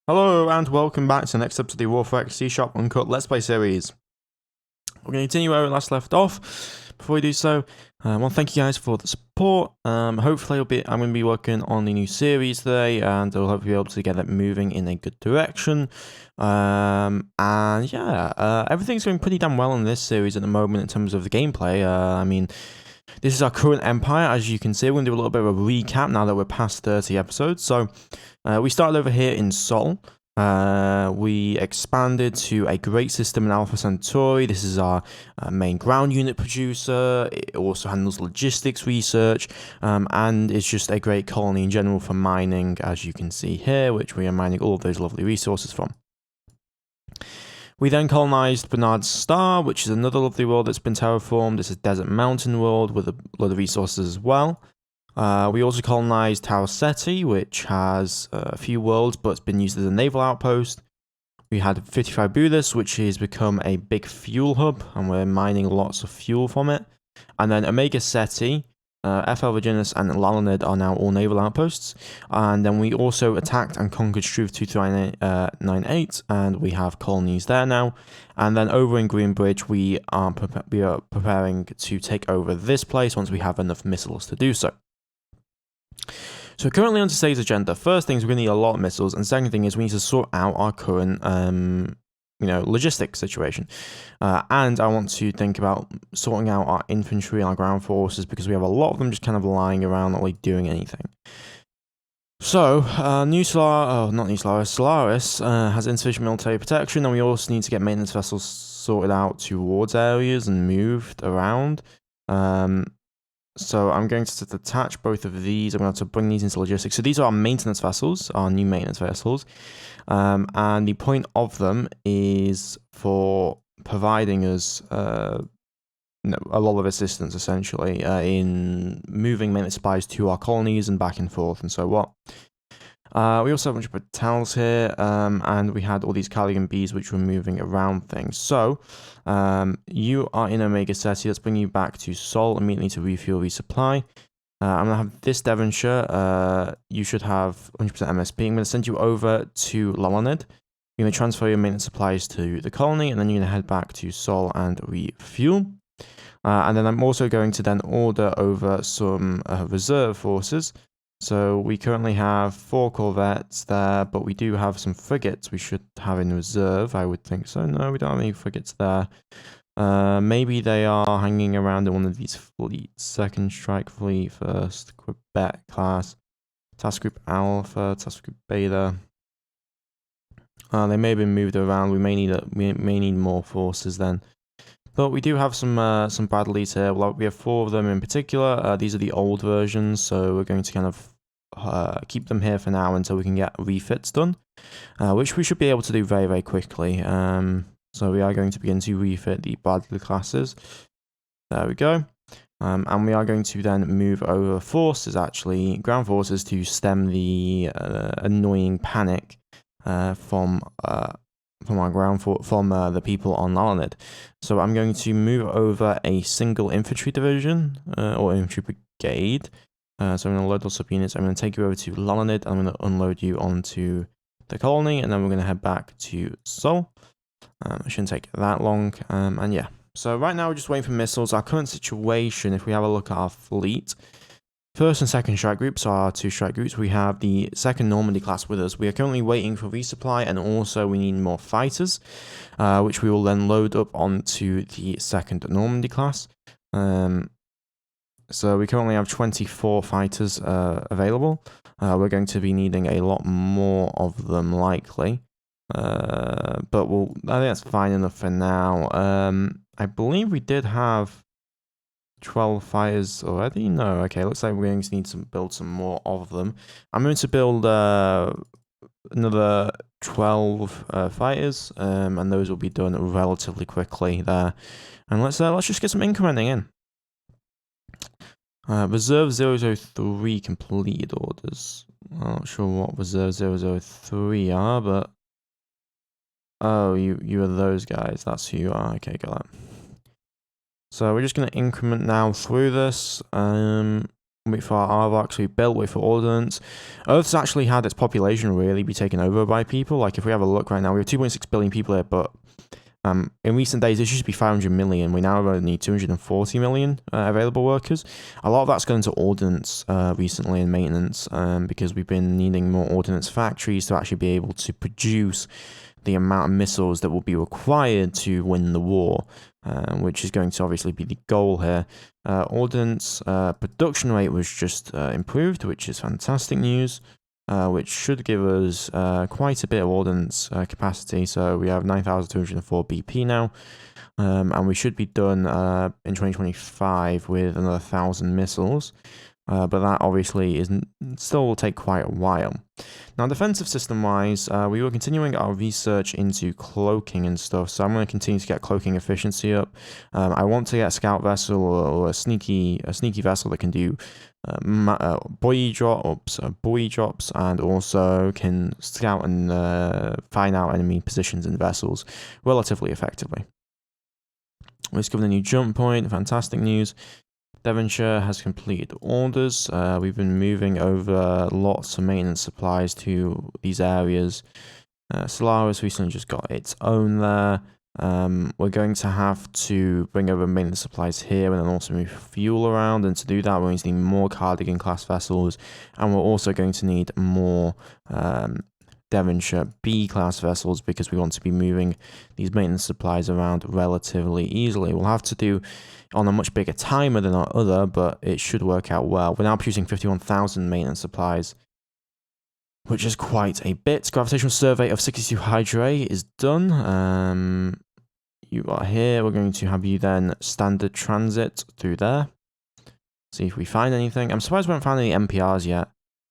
Hello and welcome back to the next episode of the Aurora C-Shop Uncut Let's Play series. We're going to continue where we last left off. Before we do so, I want to thank you guys for the support. Hopefully I'm going to be working on the new series today, and I'll hopefully be able to get it moving in a good direction. Everything's going pretty damn well in this series at the moment in terms of the gameplay. This is our current empire, as you can see. We're going to do a little bit of a recap now that we're past 30 episodes. So, we started over here in Sol. We expanded to a great system in Alpha Centauri. This is our main ground unit producer. It also handles logistics research, and it's just a great colony in general for mining, as you can see here, which we are mining all of those lovely resources from. We then colonized Bernard's Star, which is another lovely world that's been terraformed. It's a desert mountain world with a lot of resources as well. We also colonized Tau Ceti, which has a few worlds, but it's been used as a naval outpost. We had 55 Budas, which has become a big fuel hub, and we're mining lots of fuel from it. And then Omega Ceti, FL Virginis, and Lalonid are now all naval outposts. And then we also attacked and conquered Struve 2398, and we have colonies there now. And then over in Greenbridge, we are preparing to take over this place once we have enough missiles to do so. So currently on today's agenda, first thing is we're going to need a lot of missiles, and second thing is we need to sort out our current logistics situation. And I want to think about sorting out our infantry and our ground forces, because we have a lot of them just kind of lying around, not really doing anything. So, Solaris has insufficient military protection, and we also need to get maintenance vessels sorted out towards areas and moved around. So I'm going to detach both of these. I'm going to bring these into logistics. So these are our maintenance vessels, our new maintenance vessels. And the point of them is for providing us a lot of assistance, essentially, in moving maintenance supplies to our colonies and back and forth and so on. We also have a bunch of Patels here, and we had all these Calligan bees which were moving around things. So, you are in Omega Ceti. Let's bring you back to Sol immediately to refuel, resupply. I'm going to have this Devonshire. You should have 100% MSP. I'm going to send you over to Lalonid. You're going to transfer your maintenance supplies to the colony, and then you're going to head back to Sol and refuel. And then I'm also going to then order over some reserve forces. So we currently have 4 corvettes there, but we do have some frigates we should have in reserve, I would think so. No, we don't have any frigates there. Maybe they are hanging around in one of these fleets. Second Strike Fleet, First Quebec class, Task Group Alpha, Task Group Beta. They may have been moved around. We may need more forces then. But we do have some Bradleys here. We have 4 of them in particular. These are the old versions, so we're going to kind of keep them here for now until we can get refits done, which we should be able to do very, very quickly. So we are going to begin to refit the Bradley classes. There we go. And we are going to then move over forces, actually, ground forces, to stem the annoying panic from the people on Lalonid. So I'm going to move over a single infantry division or infantry brigade. So I'm going to load those subunits. I'm going to take you over to Lalonid. I'm going to unload you onto the colony, and then we're going to head back to Sol. It shouldn't take that long. And yeah. So right now we're just waiting for missiles. Our current situation, if we have a look at our fleet, first and second strike groups are our 2 strike groups. We have the second Normandy class with us. We are currently waiting for resupply, and also we need more fighters, which we will then load up onto the second Normandy class. So we currently have 24 fighters available. We're going to be needing a lot more of them, likely. But I think that's fine enough for now. I believe we did have 12 fighters already? No, okay, looks like we're going to need to build some more of them. I'm going to build another 12 fighters, and those will be done relatively quickly there. And let's just get some incrementing in. Reserve 003 completed orders. I'm not sure what Reserve 003 are, but oh, you are those guys. That's who you are. Okay, got that. So we're just going to increment now through this. wait for our aardvarks to be built, wait for ordnance. Earth's actually had its population really be taken over by people. Like if we have a look right now, we have 2.6 billion people here, but in recent days, it used to be 500 million. We now only need 240 million available workers. A lot of that's gone into ordnance recently and maintenance because we've been needing more ordnance factories to actually be able to produce the amount of missiles that will be required to win the war, which is going to obviously be the goal here. Ordnance production rate was just improved, which is fantastic news. Which should give us quite a bit of ordnance capacity. So we have 9,204 BP now, and we should be done in 2025 with another 1,000 missiles. But that obviously still will take quite a while. Now, defensive system-wise, we were continuing our research into cloaking and stuff, so I'm going to continue to get cloaking efficiency up. I want to get a scout vessel or a sneaky vessel that can do buoy drops, and also can scout and find out enemy positions in vessels relatively effectively. We discovered a new jump point. Fantastic news. Devonshire has completed orders. We've been moving over lots of maintenance supplies to these areas. Solaris recently just got its own there. We're going to have to bring over maintenance supplies here and then also move fuel around. And to do that, we're going to need more Cardigan class vessels. And we're also going to need more Devonshire B class vessels because we want to be moving these maintenance supplies around relatively easily. We'll have to do on a much bigger timer than our other, but it should work out well. We're now producing 51,000 maintenance supplies, which is quite a bit. Gravitational survey of 62 Hydrae is done. You are here. We're going to have you then standard transit through there. See if we find anything. I'm surprised we haven't found any MPRs yet.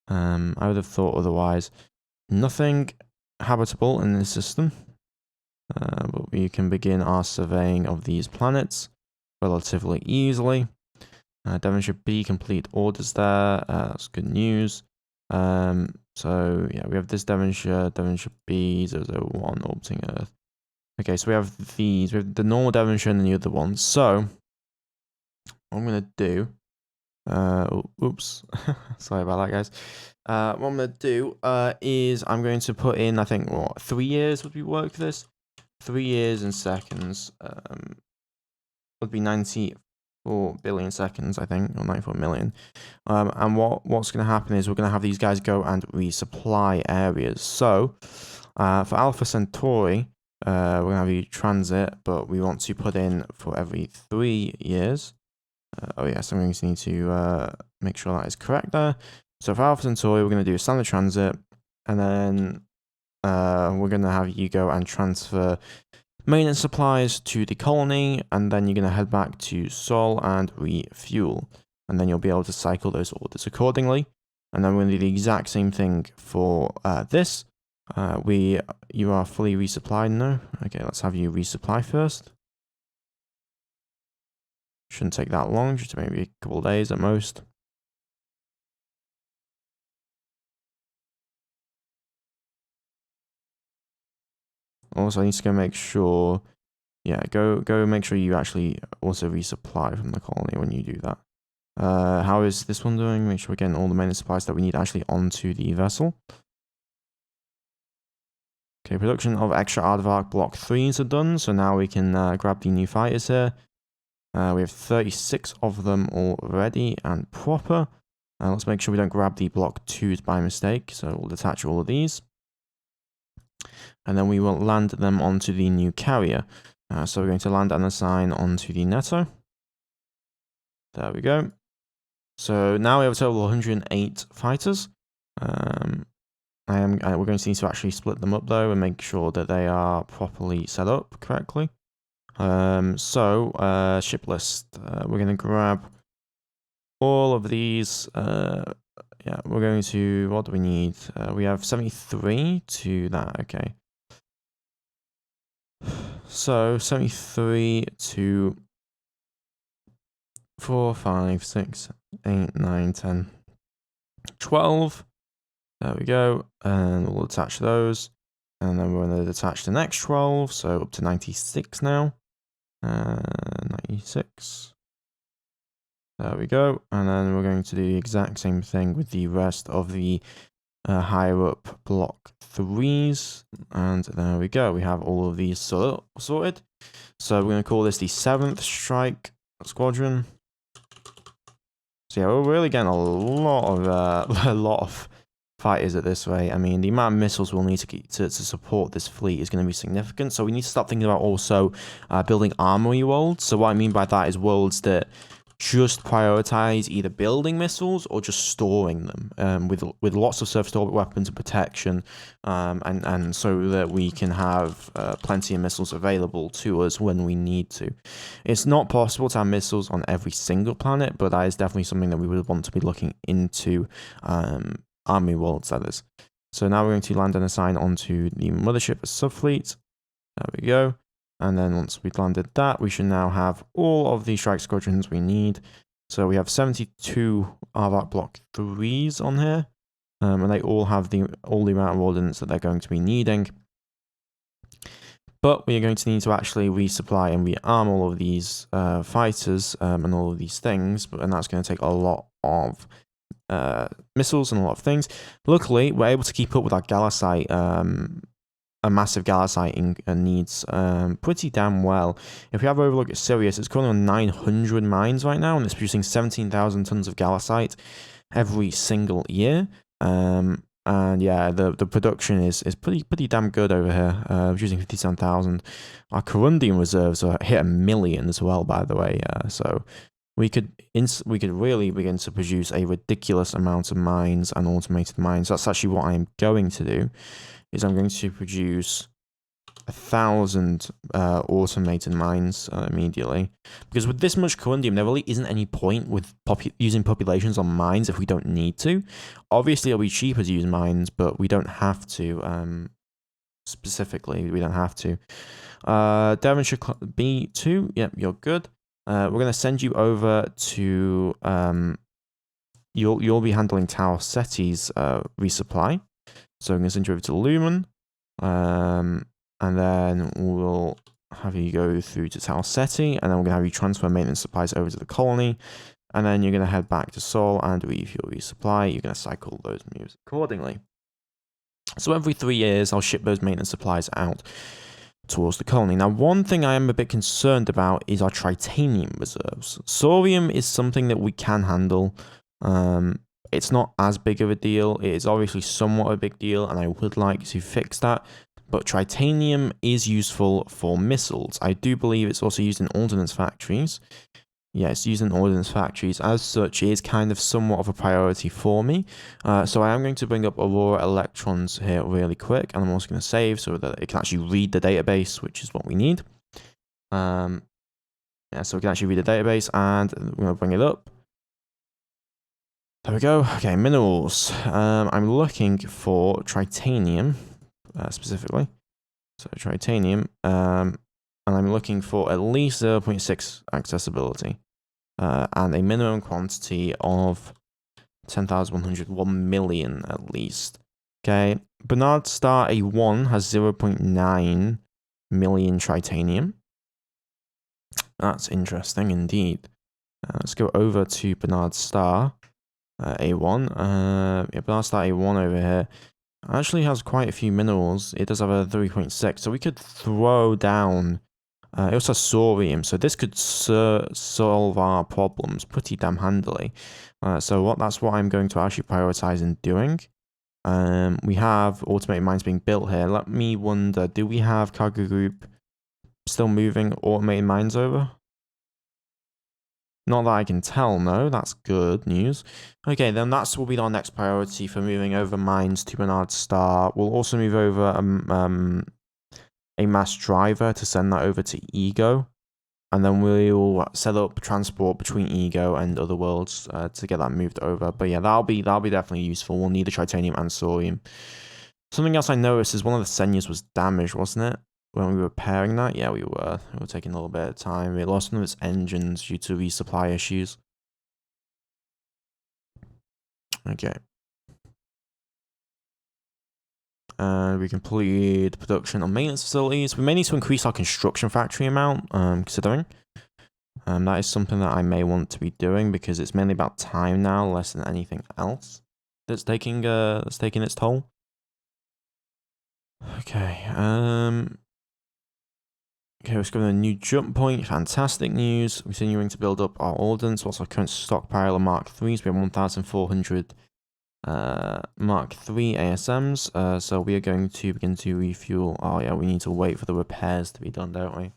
I would have thought otherwise. Nothing habitable in this system. But we can begin our surveying of these planets relatively easily. Devonshire B complete orders there. That's good news. So yeah, we have this Devonshire B 001 orbiting Earth. Okay, so we have these. We have the normal Devonshire and the other ones. So what I'm gonna do. Oops, sorry about that, guys. What I'm gonna do is I'm going to put in, I think, what, 3 years would we work this? 3 years in seconds. Would be 94 billion seconds, I think, or 94 million. And what's going to happen is we're going to have these guys go and resupply areas. So for Alpha Centauri, we're going to have you transit, but we want to put in for every 3 years. Oh yes, I'm going to need to make sure that is correct there. So for Alpha Centauri, we're going to do a standard transit, and then we're going to have you go and transfer maintenance supplies to the colony, and then you're going to head back to Sol and refuel, and then you'll be able to cycle those orders accordingly. And then we're going to do the exact same thing for this. You are fully resupplied now. Okay, let's have you resupply first. Shouldn't take that long, just maybe a couple of days at most. Also, I need to go make sure, yeah, go make sure you actually also resupply from the colony when you do that. How is this one doing? Make sure we're getting all the maintenance supplies that we need actually onto the vessel. Okay, production of extra aardvark block 3s are done, so now we can grab the new fighters here. We have 36 of them already and proper. Let's make sure we don't grab the block 2s by mistake, so we'll detach all of these. And then we will land them onto the new carrier. So we're going to land and assign onto the Netto. There we go. So now we have a total of 108 fighters. We're going to need to actually split them up though and make sure that they are properly set up correctly. Ship list. We're going to grab all of these. Yeah, we're going to, what do we need? We have 73 to that, okay. So 73 to 4, 5, 6, 8, 9, 10, 12. There we go. And we'll attach those. And then we're going to attach the next 12. So up to 96 now. 96. There we go. And then we're going to do the exact same thing with the rest of the higher up block 3s. And there we go. We have all of these sorted. So we're going to call this the 7th Strike Squadron. So yeah, we're really getting a lot of fighters at this rate. I mean, the amount of missiles we'll need to support this fleet is going to be significant. So we need to start thinking about also building armory worlds. So what I mean by that is worlds that just prioritize either building missiles or just storing them with lots of surface orbit weapons and protection, and so that we can have plenty of missiles available to us when we need to. It's not possible to have missiles on every single planet, but that is definitely something that we would want to be looking into, army worlds, that is. So now we're going to land and assign onto the mothership subfleet. There we go. And then once we've landed that, we should now have all of the strike squadrons we need. So we have 72 RVAC Block 3s on here. And they all have all the amount of ordnance that they're going to be needing. But we are going to need to actually resupply and rearm all of these fighters and all of these things. And that's going to take a lot of missiles and a lot of things. Luckily, we're able to keep up with our Galasite a massive Galasite needs pretty damn well. If we have a look at Sirius, it's currently on 900 mines right now, and it's producing 17,000 tons of Galasite every single year. And yeah, the production is pretty damn good over here, producing 57,000. Our Corundian reserves are hit 1 million as well, by the way. So we could really begin to produce a ridiculous amount of mines and automated mines. That's actually what I'm going to do. Is I'm going to produce 1,000 automated mines immediately. Because with this much corundium, there really isn't any point with using populations on mines if we don't need to. Obviously, it'll be cheaper to use mines, but we don't have to. Specifically, we don't have to. Devonshire B2, yep, you're good. We're going to send you over to. You'll be handling Tau Ceti's resupply. So I'm going to send you over to Lumen, and then we'll have you go through to Tau Ceti, and then we're going to have you transfer maintenance supplies over to the colony, and then you're going to head back to Sol and refuel resupply. You're going to cycle those moves accordingly. So every 3 years, I'll ship those maintenance supplies out towards the colony. Now, one thing I am a bit concerned about is our tritanium reserves. Sorium is something that we can handle. It's not as big of a deal. It is obviously somewhat a big deal, and I would like to fix that. But tritanium is useful for missiles. I do believe it's also used in ordnance factories. Yeah, it's used in ordnance factories. As such, it is kind of somewhat of a priority for me. So I am going to bring up Aurora electrons here really quick, and I'm also going to save so that it can actually read the database, which is what we need. Yeah, so we can actually read the database, and we're going to bring it up. There we go. Okay, minerals. I'm looking for tritanium, specifically. So tritanium, and I'm looking for at least 0.6 accessibility, and a minimum quantity of 10,100, 1 million at least. Okay, Bernard Star A1 has 0.9 million tritanium. That's interesting indeed. Let's go over to Bernard Star. A1. Yeah, Bernard Star A1 over here actually has quite a few minerals. It does have a 3.6, so we could throw down. It also has sorium, so this could solve our problems pretty damn handily. So that's what I'm going to actually prioritize in doing. We have automated mines being built here. Let me wonder, do we have cargo group still moving automated mines over? Not that I can tell, no. That's good news. Okay, then that will be our next priority for moving over mines to Bernard Star. We'll also move over a mass driver to send that over to Ego. And then we'll set up transport between Ego and other worlds to get that moved over. But yeah, that'll be definitely useful. We'll need the tritanium and sorium. Something else I noticed is one of the Senyas was damaged, wasn't it? When we were repairing that, yeah, we were taking a little bit of time. We lost one of its engines due to resupply issues. Okay. And we completed production on maintenance facilities. We may need to increase our construction factory amount, considering. That is something that I may want to be doing because it's mainly about time now, less than anything else that's taking its toll. Okay, okay, let's go to a new jump point. Fantastic news. We're continuing to build up our ordnance. What's our current stockpile of Mark 3s? We have 1,400 Mark 3 ASMs. So we are going to begin to refuel. Oh yeah, we need to wait for the repairs to be done, don't we?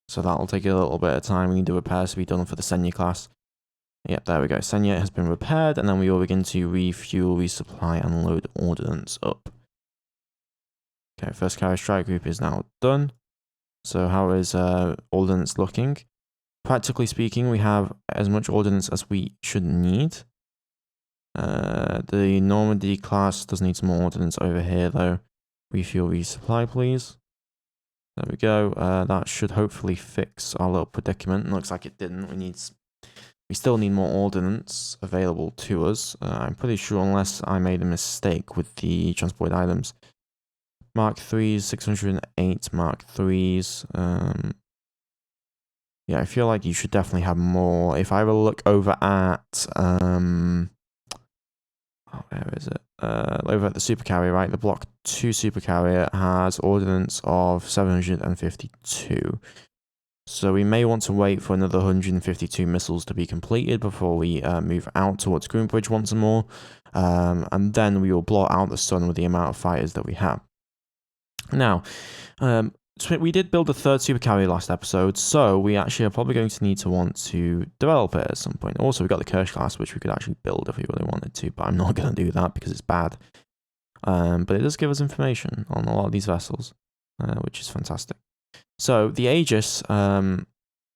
So that'll take a little bit of time. We need the repairs to be done for the Senya class. Yep, there we go. Senya has been repaired, and then we will begin to refuel, resupply, and load ordnance up. Okay, first carrier strike group is now done. So how is ordnance looking? Practically speaking, we have as much ordnance as we should need. The Normandy class does need some more ordnance over here, though. Refuel, resupply, please. There we go. That should hopefully fix our little predicament. Looks like it didn't. We still need more ordnance available to us. I'm pretty sure, unless I made a mistake with the transported items. Mark 3s, 608 Mark 3s. Yeah, I feel like you should definitely have more. If I will look over at where is it? Over at the supercarrier, right? The Block 2 supercarrier has ordnance of 752. So we may want to wait for another 152 missiles to be completed before we move out towards Greenbridge once more. And then we will blot out the sun with the amount of fighters that we have. Now, so we did build a third supercarrier last episode, so we actually are probably going to need to want to develop it at some point. Also, we got the Kirsch class, which we could actually build if we really wanted to, but I'm not going to do that because it's bad. But it does give us information on a lot of these vessels, which is fantastic. So the Aegis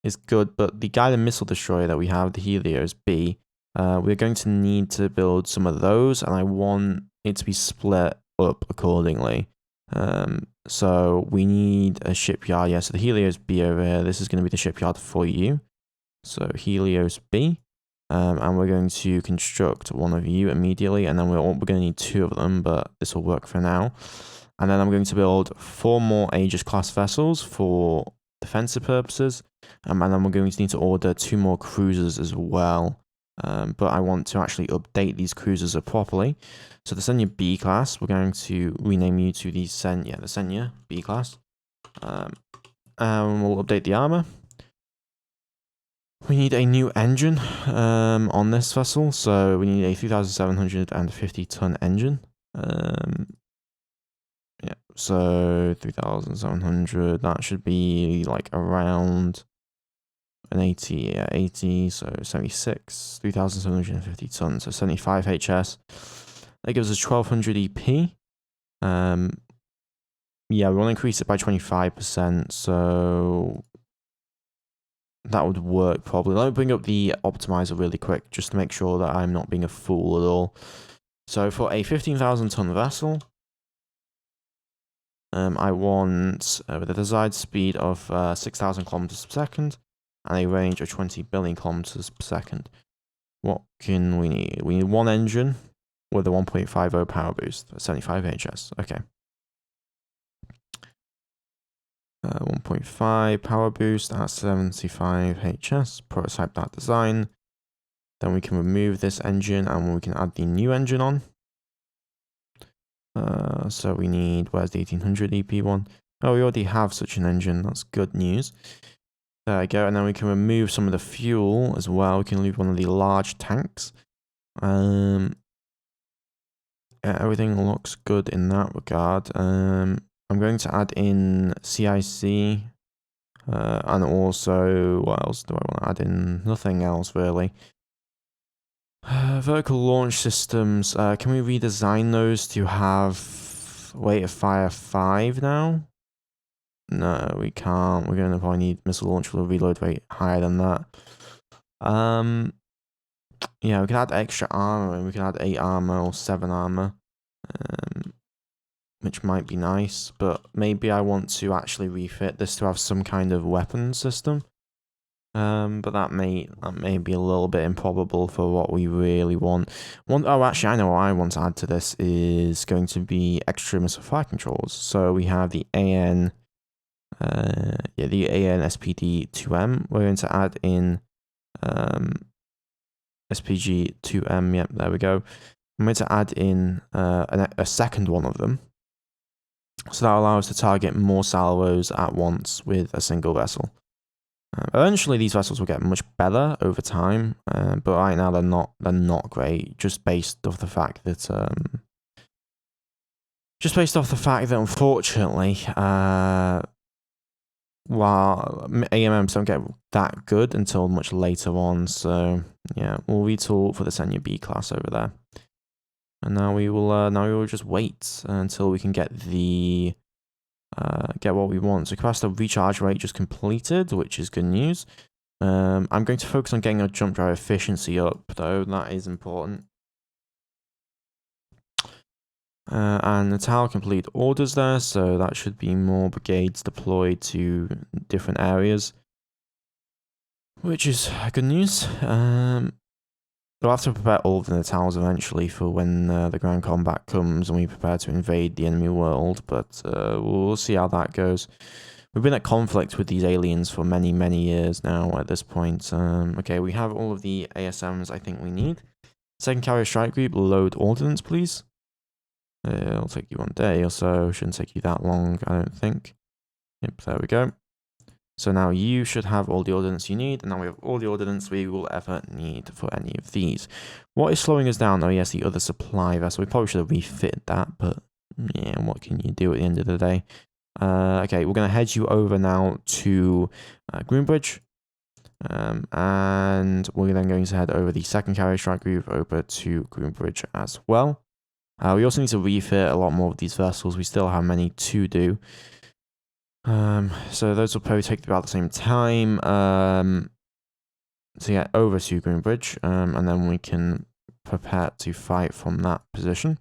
is good, but the guided missile destroyer that we have, the Helios B, we're going to need to build some of those, and I want it to be split up accordingly. So we need a shipyard. Yeah, so the Helios B over here, this is going to be the shipyard for you. So Helios B, and we're going to construct one of you immediately, and then we're going to need 2 of them, but this will work for now. And then I'm going to build 4 more Aegis class vessels for defensive purposes, and then we're going to need to order 2 more cruisers as well. But I want to actually update these cruisers properly. So the Senya B class, we're going to rename you to the Senya B class. And we'll update the armor. We need a new engine on this vessel, so we need a 3,750-ton engine. Yeah, so 3,700, that should be like around an 80, so 76, 3,750 tons, so 75 HS. That gives us 1,200 EP. Yeah, we want to increase it by 25%, so that would work probably. Let me bring up the optimizer really quick, just to make sure that I'm not being a fool at all. So for a 15,000 ton vessel, I want with a desired speed of 6,000 kilometers per second and a range of 20 billion kilometers per second. What can we need? We need 1 engine with a 1.50 power boost at 75 HS. Okay. 1.5 power boost at 75 HS. Prototype that design. Then we can remove this engine and we can add the new engine on. So we need, where's the 1800 EP one? Oh, we already have such an engine. That's good news. There we go. And then we can remove some of the fuel as well. We can leave one of the large tanks. Yeah, everything looks good in that regard. I'm going to add in CIC. And also, what else do I want to add in? Nothing else really. Vertical launch systems, can we redesign those to have rate of fire 5 now? No, we can't. We're going to probably need missile launch with a reload rate higher than that. Yeah, we can add extra armor, and we can add 8 armor or 7 armor, which might be nice, but maybe I want to actually refit this to have some kind of weapon system. But that may be a little bit improbable for what we really want. Oh, actually, I know what I want to add to this is going to be extra missile fire controls. So we have the AN yeah, the ANSPD-2M. We're going to add in SPG-2M. Yep, there we go. I'm going to add in a second one of them. So that will allow us to target more salvos at once with a single vessel. Eventually, these vessels will get much better over time, but right now they're not great. Just based off the fact that unfortunately, while AMMs don't get that good until much later on. So yeah, we'll retool for the senior B class over there, and now we will just wait until we can get the get what we want. So capacitor recharge rate just completed, which is good news. I'm going to focus on getting our jump drive efficiency up, though. That is important. And the tower complete orders there, so that should be more brigades deployed to different areas, which is good news. We'll have to prepare all of the towers eventually for when the ground combat comes and we prepare to invade the enemy world, but we'll see how that goes. We've been at conflict with these aliens for many, many years now at this point. Okay, we have all of the ASMs I think we need. Second carrier strike group, load ordnance, please. It'll take you 1 day or so. Shouldn't take you that long, I don't think. Yep, there we go. So now you should have all the ordnance you need, and now we have all the ordnance we will ever need for any of these. What is slowing us down? Oh yes, the other supply vessel. We probably should have refit that, but yeah, what can you do at the end of the day? Okay, we're going to head you over now to Groombridge. And we're then going to head over the second carrier strike group over to Groombridge as well. We also need to refit a lot more of these vessels. We still have many to do. So those will probably take about the same time to get over to Groombridge, and then we can prepare to fight from that position.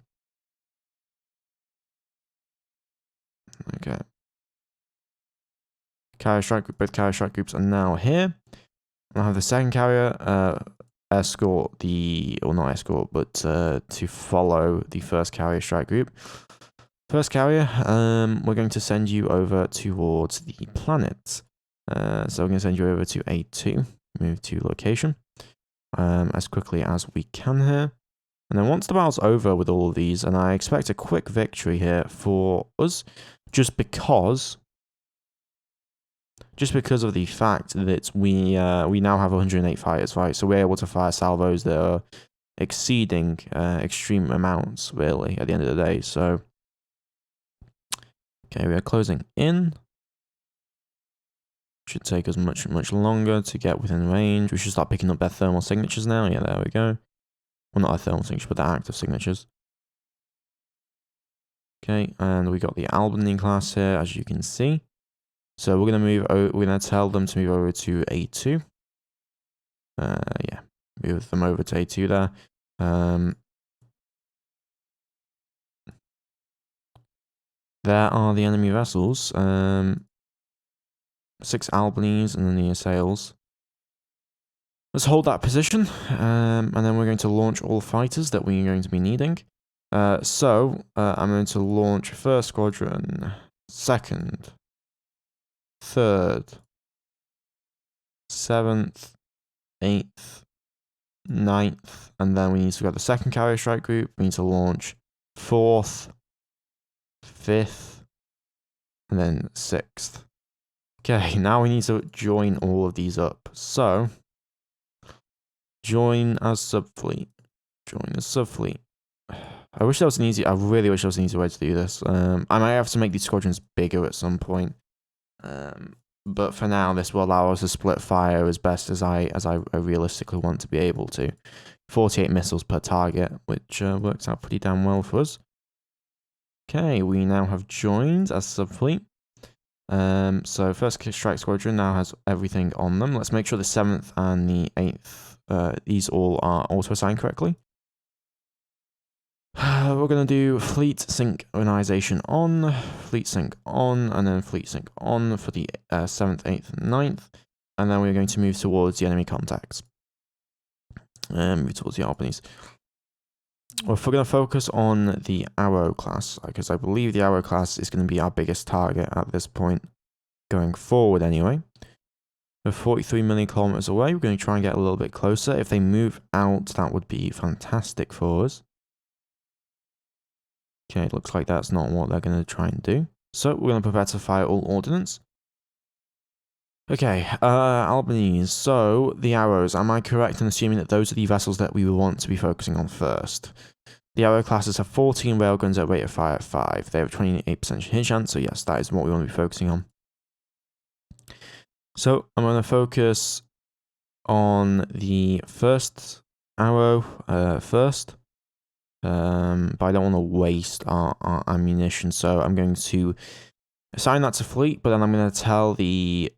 Okay. Carrier strike group, both carrier strike groups are now here. I'll have the second carrier escort the, or not escort, but to follow the first carrier strike group. First carrier, we're going to send you over towards the planet. So we're going to send you over to A2, move to location, as quickly as we can here. And then once the battle's over with all of these, and I expect a quick victory here for us, just because of the fact that we now have 108 fighters, right? So we're able to fire salvos that are exceeding extreme amounts, really, at the end of the day. So, okay, we are closing in. Should take us much longer to get within range. We should start picking up their thermal signatures now. Yeah, there we go. Well, not their thermal signatures, but their active signatures. Okay, and we got the Albany class here, as you can see. So we're gonna tell them to move over to A2. Yeah, move them over to A2 there. There are the enemy vessels. 6 Albanys and then the sails. Let's hold that position, and then we're going to launch all fighters that we're going to be needing. So I'm going to launch first squadron, second, third, 7th, 8th, 9th, and then we need to get the second carrier strike group. We need to launch 4th, 5th, and then 6th. Okay, now we need to join all of these up. So, join as subfleet. Join as subfleet. I wish there was an easy. I really wish there was an easy way to do this. I might have to make these squadrons bigger at some point. But for now, this will allow us to split fire as best as I realistically want to be able to. 48 missiles per target, which works out pretty damn well for us. Okay, we now have joined as subfleet. So first strike squadron now has everything on them. Let's make sure the 7th and the 8th, these all are auto-assigned correctly. We're going to do fleet synchronization on, fleet sync on, and then fleet sync on for the 7th, 8th, and 9th. And then we're going to move towards the enemy contacts. Move towards the Albanies. We're going to focus on the Arrow class, because I believe the Arrow class is going to be our biggest target at this point. going forward anyway. We're 43 million kilometers away. We're going to try and get a little bit closer. If they move out, that would be fantastic for us. Okay, it looks like that's not what they're going to try and do. So we're going to prepare to fire all ordnance. Okay, Albanese. So the arrows, am I correct in assuming that those are the vessels that we will want to be focusing on first? The arrow classes have 14 railguns at rate of fire at 5. They have a 28% hit chance, so yes, that is what we want to be focusing on. So I'm going to focus on the first arrow first. But I don't want to waste our ammunition, so I'm going to assign that to fleet, but then I'm going to tell the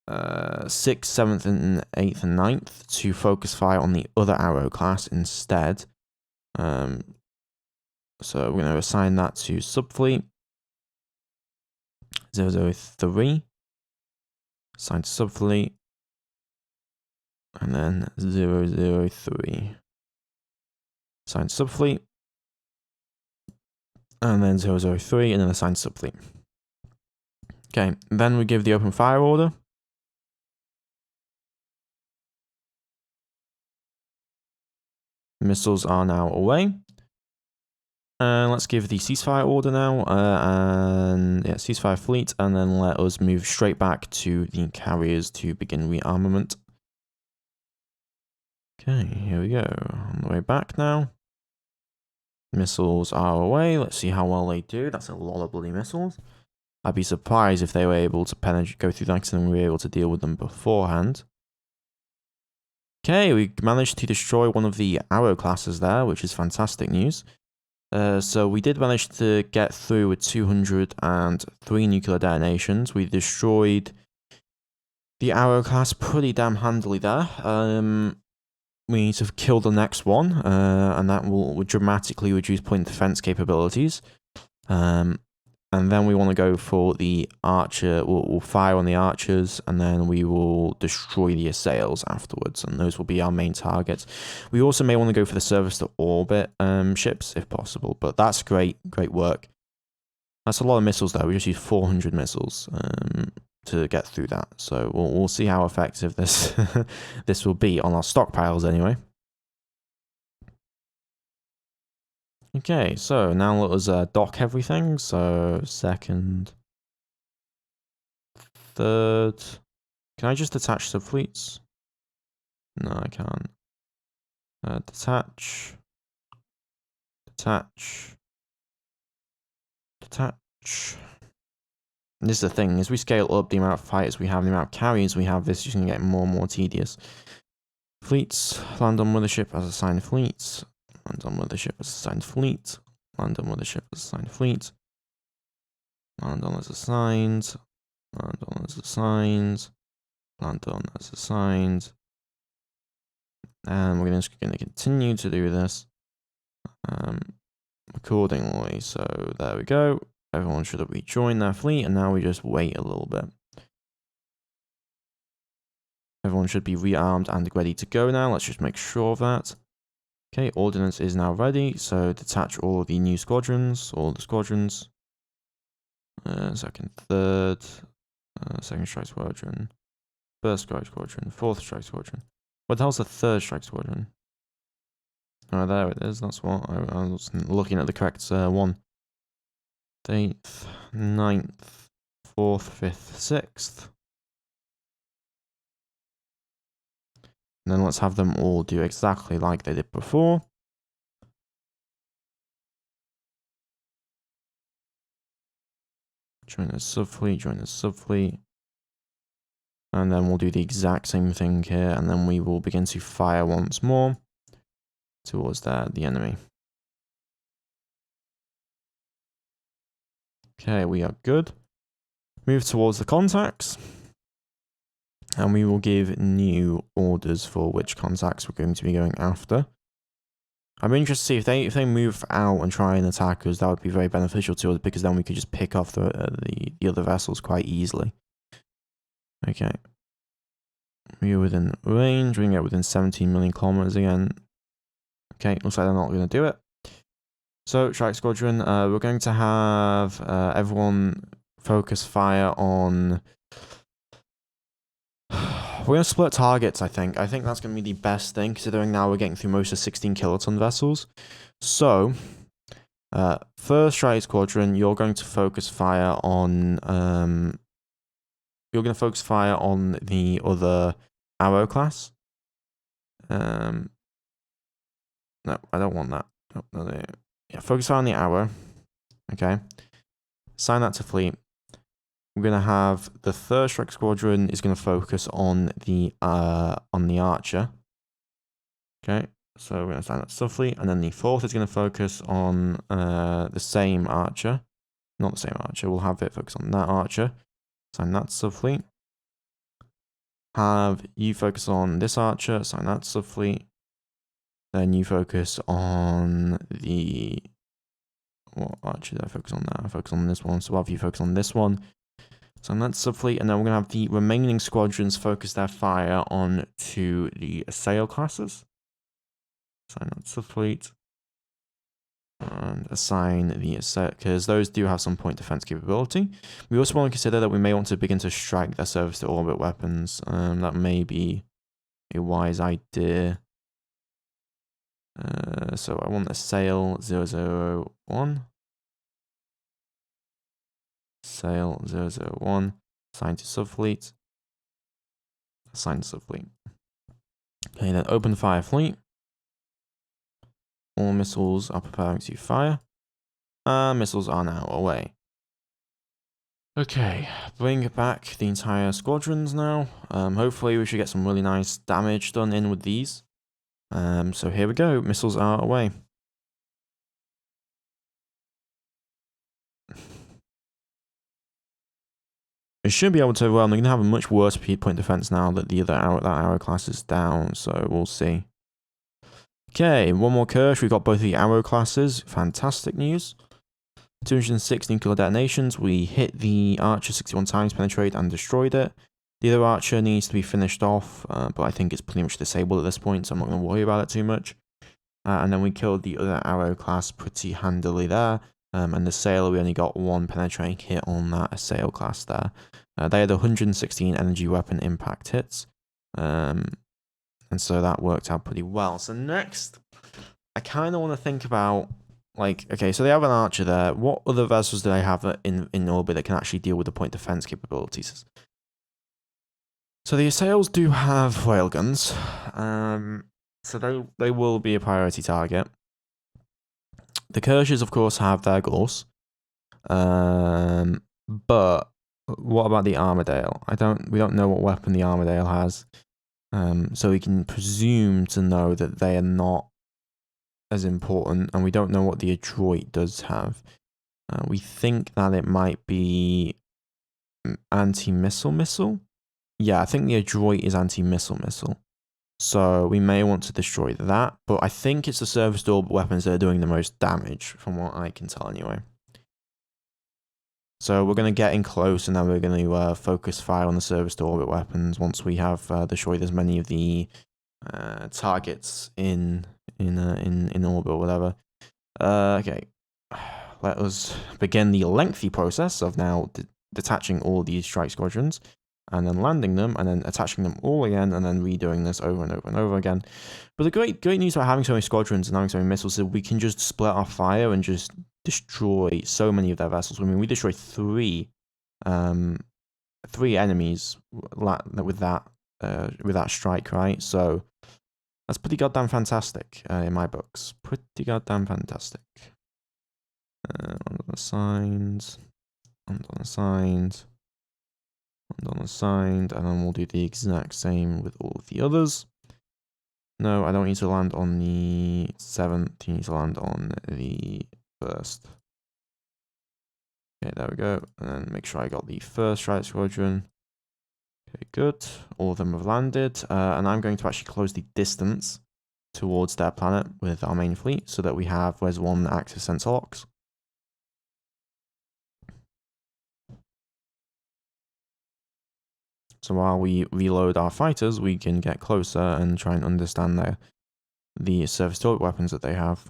6th, 7th, and 8th, and 9th to focus fire on the other arrow class instead. So we're going to assign that to subfleet 003, assign to subfleet, and then 003. Assign subfleet, and then 003, and then assign subfleet. Okay, then we give the open fire order. Missiles are now away. And let's give the ceasefire order now, and yeah, ceasefire fleet, and then let us move straight back to the carriers to begin rearmament. Okay, here we go. On the way back now. Missiles are away. Let's see how well they do. That's a lot of bloody missiles. I'd be surprised if they were able to go through that and we were able to deal with them beforehand. Okay, we managed to destroy one of the arrow classes there, which is fantastic news. So we did manage to get through with 203 nuclear detonations. We destroyed the arrow class pretty damn handily there. We need to kill the next one, and that will dramatically reduce point defense capabilities. And then we want to go for the archer. We'll fire on the archers, and then we will destroy the assails afterwards, and those will be our main targets. We also may want to go for the service to orbit ships if possible, but that's great work. That's a lot of missiles though. We just used 400 missiles to get through that, so we'll see how effective this this will be on our stockpiles anyway. Okay, so now let us dock everything. So 2nd, 3rd. Can I just detach subfleets? No, I can't. Detach. Detach. Detach. And this is the thing, as we scale up the amount of fighters we have, the amount of carriers we have, this is just going to get more and more tedious. Fleets, land on mothership as assigned fleets. Land on mothership as assigned fleet. Land on mothership as assigned fleet. Land on as assigned. Land on as assigned. Land on as assigned. And we're just going to continue to do this accordingly. So there we go. Everyone should have rejoined their fleet, and now we just wait a little bit. Everyone should be rearmed and ready to go now. Let's just make sure of that. Okay, ordnance is now ready, so detach all the new squadrons, all the squadrons. 2nd, 3rd, 2nd strike squadron, 1st strike squadron, 4th strike squadron. What the hell's the 3rd strike squadron? Oh, there it is, that's what I was looking at the correct one. 8th, 9th, 4th, 5th, 6th. And then let's have them all do exactly like they did before. Join the subfleet, join the subfleet. And then we'll do the exact same thing here, and then we will begin to fire once more towards the enemy. Okay, we are good. Move towards the contacts. And we will give new orders for which contacts we're going to be going after. I'm interested to see if they move out and try and attack us, that would be very beneficial to us, because then we could just pick off the other vessels quite easily. Okay. We are within range. We can get within 17 million kilometers again. Okay, looks like they're not going to do it. So, Strike Squadron, we're going to have everyone focus fire on we're going to split targets, I think. I think that's going to be the best thing, considering now we're getting through most of 16 kiloton vessels. So, first strike squadron, you're going to focus fire on... you're going to focus fire on the other arrow class. No, I don't want that. No. Yeah, focus fire on the arrow. Okay. Assign that to fleet. We're going to have the third strike squadron is going to focus on the archer. Okay, so we're going to assign that to subfleet, and then the fourth is going to focus on the same archer. Not the same archer, we'll have it focus on that archer. Assign that to subfleet. Have you focus on this archer, assign that to subfleet. Then you focus on the... What archer did I focus on that? I focus on this one, so I'll have you focus on this one. So that's subfleet, and then we're going to have the remaining squadrons focus their fire on to the sail classes. Assign that subfleet. And assign the sail, because those do have some point defense capability. We also want to consider that we may want to begin to strike their surface to orbit weapons. That may be a wise idea. So I want the sail 001. Sail 001, assign to subfleet, assign to subfleet. Okay, then open fire fleet. All missiles are preparing to fire. Missiles are now away. Okay, bring back the entire squadrons now. Hopefully we should get some really nice damage done in with these. So here we go, missiles are away. It should be able to, well, they're going to have a much worse point defense now that the other arrow class is down, so we'll see. Okay, one more curse. We've got both the arrow classes. Fantastic news. 216 kilo detonations. We hit the archer 61 times, penetrated and destroyed it. The other archer needs to be finished off, but I think it's pretty much disabled at this point, so I'm not going to worry about it too much. And then we killed the other arrow class pretty handily there. And the sailor, we only got one penetrating hit on that sail class there. They had 116 energy weapon impact hits. And so that worked out pretty well. So next, I kind of want to think about, like, okay, so they have an archer there. What other vessels do they have in orbit that can actually deal with the point defense capabilities? So the assails do have railguns. So they will be a priority target. The Kirschers, of course, have their Gorse. But what about the Armadale? We don't know what weapon the Armadale has. So we can presume to know that they are not as important, and we don't know what the Adroit does have. We think that it might be anti-missile missile. Yeah, I think the Adroit is anti-missile missile. So we may want to destroy that, but I think it's the surface to orbit weapons that are doing the most damage, from what I can tell anyway. So we're going to get in close, and then we're going to focus fire on the surface to orbit weapons once we have destroyed as many of the targets in orbit or whatever. Okay, let us begin the lengthy process of now detaching all these strike squadrons, and then landing them, and then attaching them all again, and then redoing this over and over and over again. But the great news about having so many squadrons and having so many missiles is that we can just split our fire and just destroy so many of their vessels. I mean, we destroyed three enemies with that strike, right? So that's pretty goddamn fantastic in my books. Pretty goddamn fantastic. Unassigned, unassigned, unassigned, and then we'll do the exact same with all of the others. No, I don't need to land on the 7th. You need to land on the 1st. Okay, there we go. And then make sure I got the first strike squadron. Okay, good. All of them have landed. And I'm going to actually close the distance towards their planet with our main fleet so that we have Res 1 active sensor locks. So while we reload our fighters, we can get closer and try and understand the surface to orbit weapons that they have.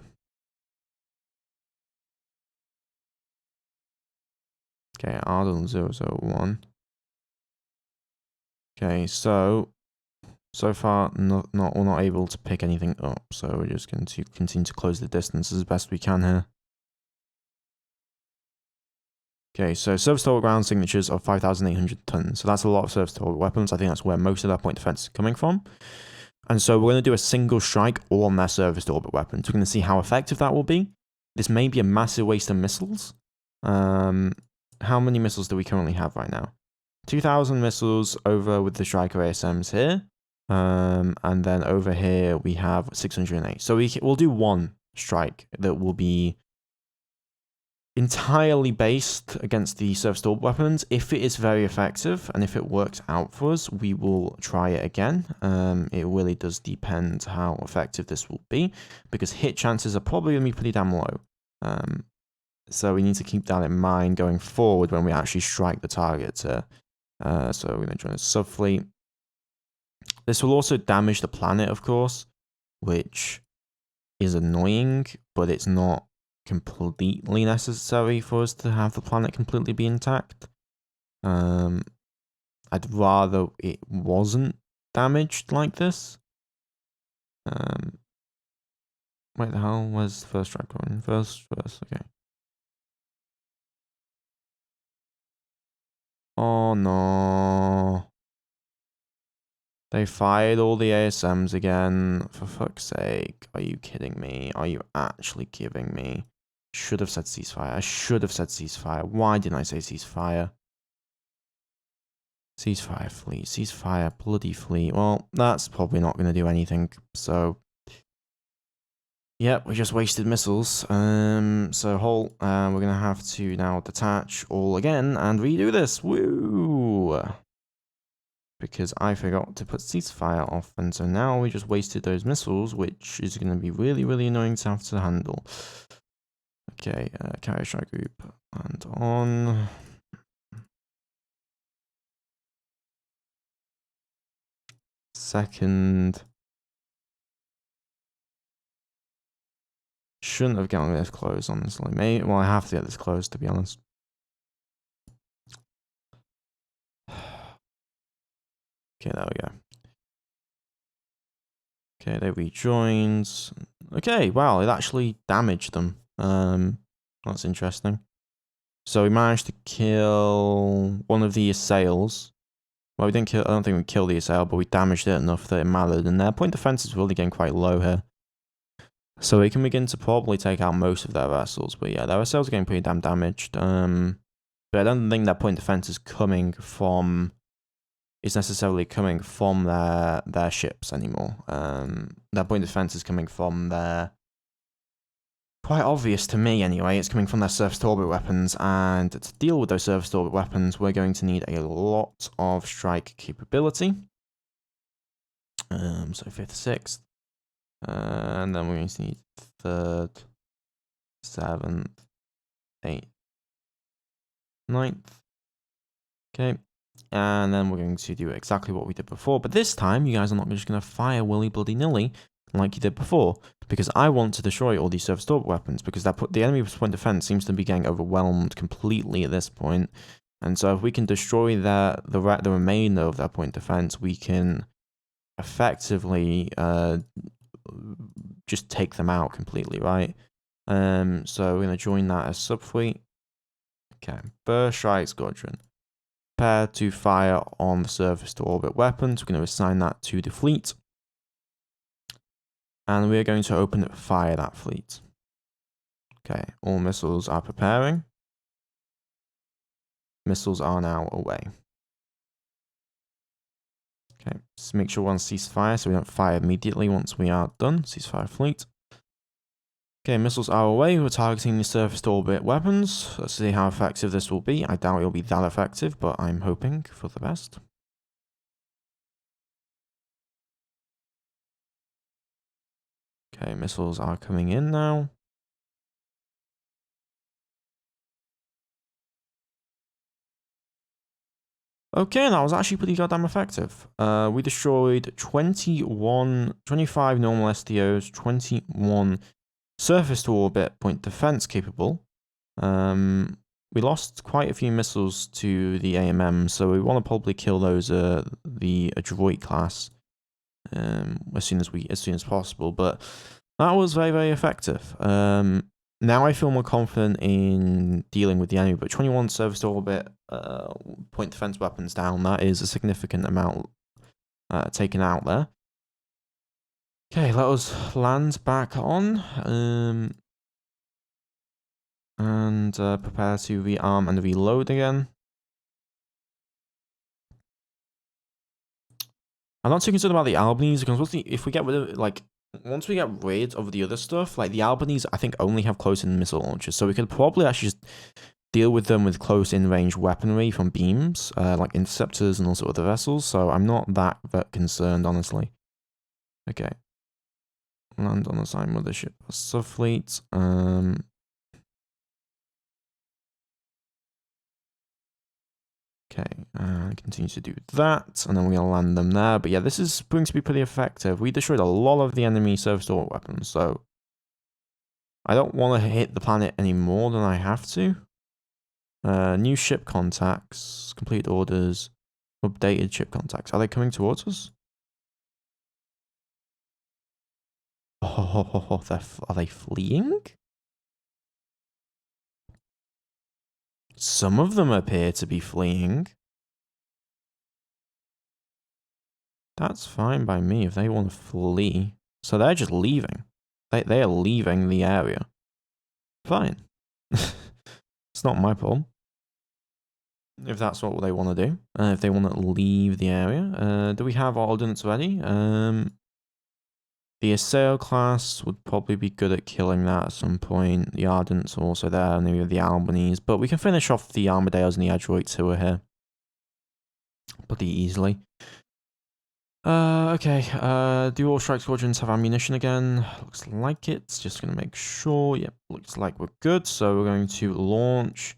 Okay, Ardal 001. Okay, so So far, we're not able to pick anything up, so we're just going to continue to close the distance as best we can here. Okay, so surface to orbit ground signatures of 5,800 tons. So that's a lot of surface to orbit weapons. I think that's where most of their point defense is coming from. And so we're going to do a single strike all on their surface to orbit weapons. We're going to see how effective that will be. This may be a massive waste of missiles. How many missiles do we currently have right now? 2,000 missiles over with the Striker ASMs here. And then over here we have 608. So we'll do one strike that will be entirely based against the surface to orbit weapons. If it is very effective and if it works out for us, we will try it again. It really does depend how effective this will be, because hit chances are probably going to be pretty damn low. So we need to keep that in mind going forward when we actually strike the target. So we're going to join a subfleet. This will also damage the planet, of course, which is annoying, but it's not completely necessary for us to have the planet completely be intact. I'd rather it wasn't damaged like this. Wait, the hell? Where's the first strike going? First, okay. Oh no. They fired all the ASMs again. For fuck's sake. Are you kidding me? Are you actually kidding me? Should have said ceasefire. I should have said ceasefire. Why didn't I say ceasefire? Ceasefire, fleet. Ceasefire, bloody fleet. Well, that's probably not going to do anything. So, yep, we just wasted missiles. So halt. We're going to have to now detach all again and redo this. Woo! Because I forgot to put ceasefire off, and so now we just wasted those missiles, which is going to be really, really annoying to have to handle. Okay, carrier strike group, and on. Second. Shouldn't have gotten this close, honestly. Well, I have to get this close, to be honest. Okay, there we go. Okay, they rejoined. Okay, wow, it actually damaged them. That's interesting. So we managed to kill one of the assails. Well, we didn't kill. I don't think we killed the assail, but we damaged it enough that it mattered. And their point defense is really getting quite low here. So we can begin to probably take out most of their vessels. But yeah, their assails are getting pretty damn damaged. But I don't think their point defense is coming from. Is necessarily coming from their ships anymore. Their point defense is coming from their. Quite obvious to me anyway, it's coming from their surface to orbit weapons, and to deal with those surface to orbit weapons, we're going to need a lot of strike capability. So 5th, 6th, and then we're going to need 3rd, 7th, 8th, 9th. Okay, and then we're going to do exactly what we did before, but this time you guys are not just going to fire willy-bloody-nilly like you did before, because I want to destroy all these surface to orbit weapons, because the enemy's point defense seems to be getting overwhelmed completely at this point, and so if we can destroy the remainder of their point defense, we can effectively just take them out completely, right? So we're going to join that as subfleet. Okay, Burst Strike Squadron. Prepare to fire on the surface to orbit weapons. We're going to assign that to the fleet. And we are going to open fire that fleet. Okay, all missiles are preparing. Missiles are now away. Okay, just make sure we're on ceasefire so we don't fire immediately once we are done. Ceasefire fleet. Okay, missiles are away. We're targeting the surface to orbit weapons. Let's see how effective this will be. I doubt it'll be that effective, but I'm hoping for the best. Okay, missiles are coming in now. Okay, that was actually pretty goddamn effective. We destroyed 25 normal STOs, 21 surface to orbit point defense capable. We lost quite a few missiles to the AMM, so we want to probably kill those, the Adroit class. as soon as possible. But that was very, very effective. Now I feel more confident in dealing with the enemy. But 21 service to orbit point defense weapons down. That is a significant amount taken out there. Okay, let us land back on. And prepare to rearm and reload again. I'm not too concerned about the Albanese because if we get rid of once we get rid of the other stuff, like the Albanese, I think only have close-in missile launchers, so we could probably actually just deal with them with close-in range weaponry from beams, like interceptors and also other vessels. So I'm not that concerned, honestly. Okay, land on the side mothership subfleet. Okay, continue to do that, and then we're going to land them there. But yeah, this is going to be pretty effective. We destroyed a lot of the enemy surface to orbit weapons, so I don't want to hit the planet any more than I have to. New ship contacts, complete orders, updated ship contacts. Are they coming towards us? Oh, are they fleeing? Some of them appear to be fleeing. That's fine by me if they want to flee. So they're just leaving. They are leaving the area. Fine. It's not my problem. If that's what they want to do. If they want to leave the area. Do we have our ordnance ready? The Assail class would probably be good at killing that at some point. The Ardents are also there, and we have the Albanese. But we can finish off the Armadales and the Adroits who are here pretty easily. Okay. Do all strike squadrons have ammunition again? Looks like it. Just going to make sure. Yep, looks like we're good. So we're going to launch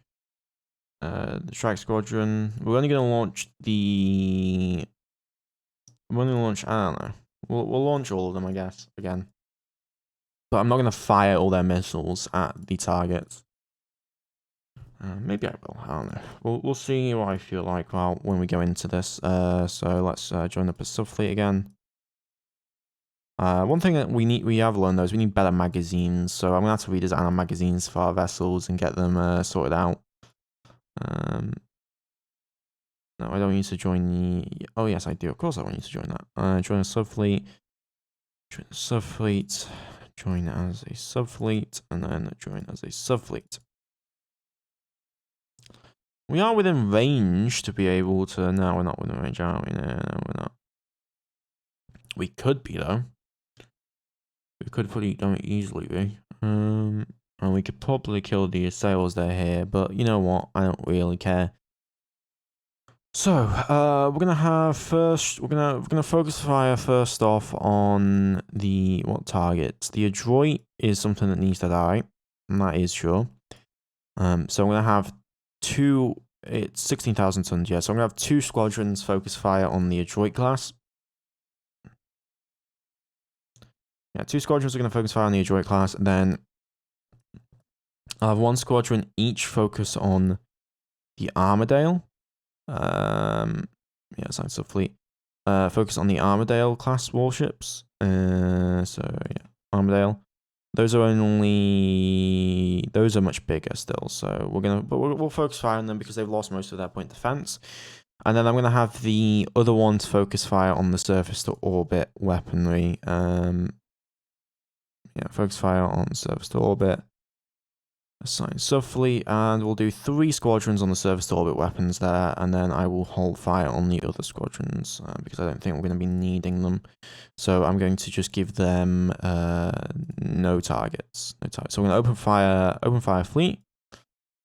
the strike squadron. We're only going to launch the... We're only going to launch... I don't know. We'll launch all of them, I guess, again. But I'm not going to fire all their missiles at the targets. Maybe I will. I don't know. We'll see what I feel like when we go into this. So let's join up a subfleet again. One thing that we have learned though is we need better magazines. So I'm going to have to redesign our magazines for our vessels and get them sorted out. No, I don't need to join the... Oh, yes, I do. Of course I want you to join that. Join a subfleet. Join a subfleet. Join as a subfleet. And then join as a subfleet. We are within range to be able to... No, we're not within range, are we? No, we're not. We could be, though. We could pretty easily be. And we could probably kill the assailers that are here. But you know what? I don't really care. So, we're gonna have first. We're gonna focus fire first off on the what targets. The Adroit is something that needs to die, and that is sure. So I'm gonna have two. It's 16,000 tons. Yeah, so I'm gonna have 2 squadrons focus fire on the Adroit class. Yeah, 2 squadrons are gonna focus fire on the Adroit class, and then I'll have 1 squadron each focus on the Armadale. Yeah, side subfleet. Focus on the Armadale class warships. So yeah, Armadale. Those are much bigger still. So we'll focus fire on them because they've lost most of their point defense. And then I'm gonna have the other ones focus fire on the surface to orbit weaponry. Yeah, focus fire on surface to orbit. Assign subfleet, and we'll do 3 squadrons on the surface to orbit weapons there, and then I will hold fire on the other squadrons because I don't think we're going to be needing them. So I'm going to just give them no targets. So I'm going to open fire fleet,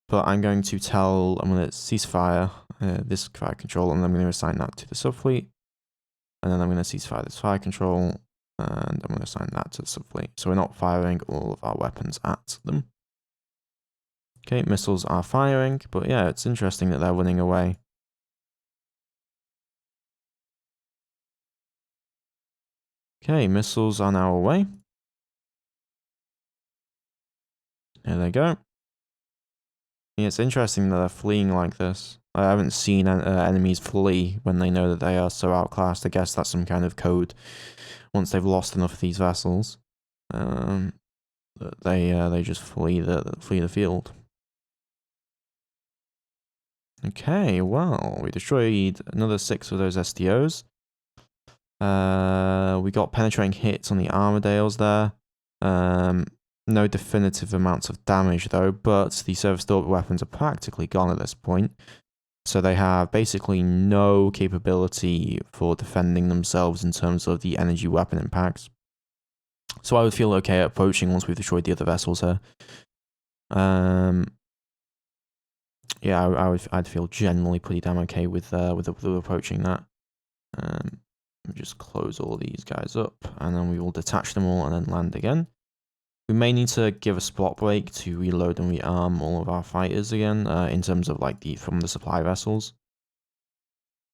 but I'm going to cease fire this fire control, and I'm going to assign that to the subfleet, and then I'm going to cease fire this fire control, and I'm going to assign that to the subfleet. So we're not firing all of our weapons at them. Okay, missiles are firing, but yeah, it's interesting that they're running away. Okay, missiles are now away. There they go. Yeah, it's interesting that they're fleeing like this. I haven't seen enemies flee when they know that they are so outclassed. I guess that's some kind of code once they've lost enough of these vessels, they just flee the field. Okay, well, we destroyed another 6 of those STOs. We got penetrating hits on the Armadales there. No definitive amounts of damage though, but the surface to orbit weapons are practically gone at this point. So they have basically no capability for defending themselves in terms of the energy weapon impacts. So I would feel okay approaching once we've destroyed the other vessels here. Yeah, I'd feel generally pretty damn okay with approaching that. Just close all these guys up, and then we will detach them all and then land again. We may need to give a spot break to reload and rearm all of our fighters again, in terms of like from the supply vessels.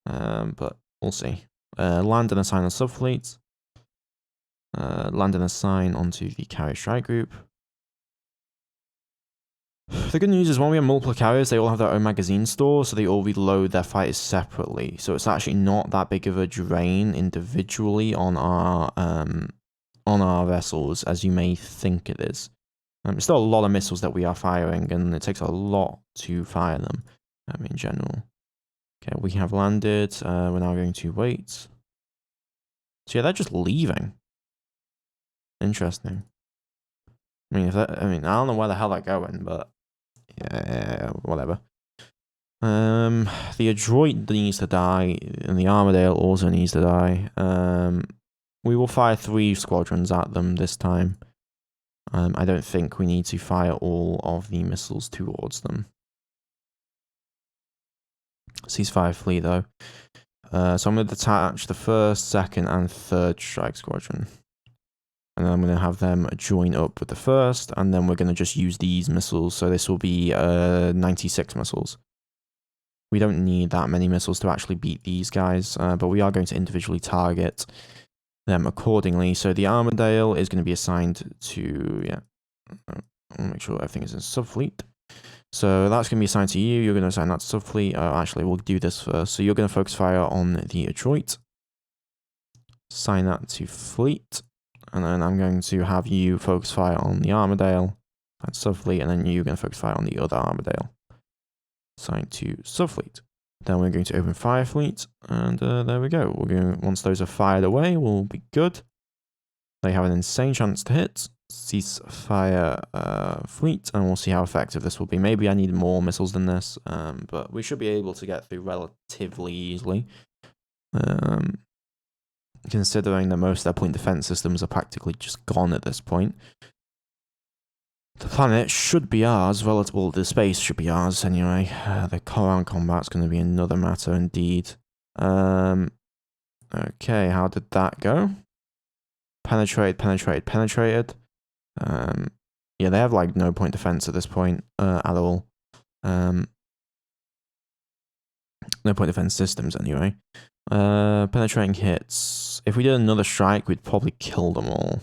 But we'll see. Land and assign a subfleet. Land and assign onto the carrier strike group. The good news is when we have multiple carriers, they all have their own magazine store, so they all reload their fighters separately. So it's actually not that big of a drain individually on our vessels as you may think it is. It's still a lot of missiles that we are firing, and it takes a lot to fire them in general. Okay, we have landed. We're now going to wait. So yeah, they're just leaving. Interesting. I mean, I don't know where the hell they're going, but yeah, whatever. The adroit needs to die, and the Armadale also needs to die. We will fire 3 squadrons at them this time. I don't think we need to fire all of the missiles towards them. Ceasefire fleet though. So I'm going to detach the 1st, 2nd, and 3rd strike squadron. And then I'm going to have them join up with the 1st, and then we're going to just use these missiles. So this will be 96 missiles. We don't need that many missiles to actually beat these guys, but we are going to individually target them accordingly. So the Armadale is going to be assigned to, yeah, I'll make sure everything is in subfleet. So that's going to be assigned to you. You're going to assign that to subfleet. Actually, we'll do this first. So you're going to focus fire on the adroit. Assign that to fleet. And then I'm going to have you focus fire on the Armadale and subfleet, and then you're going to focus fire on the other Armadale. Assign to subfleet. Then we're going to open fire fleet, and there we go. Once those are fired away, we'll be good. They have an insane chance to hit. Cease fire fleet, and we'll see how effective this will be. Maybe I need more missiles than this, but we should be able to get through relatively easily. Considering that most of their point defense systems are practically just gone at this point. The planet should be ours, well, the space should be ours anyway. The ground combat's going to be another matter indeed. Okay, how did that go? Penetrated. Yeah, they have like no point defense at this point at all. No point defense systems anyway. Penetrating hits. If we did another strike, we'd probably kill them all.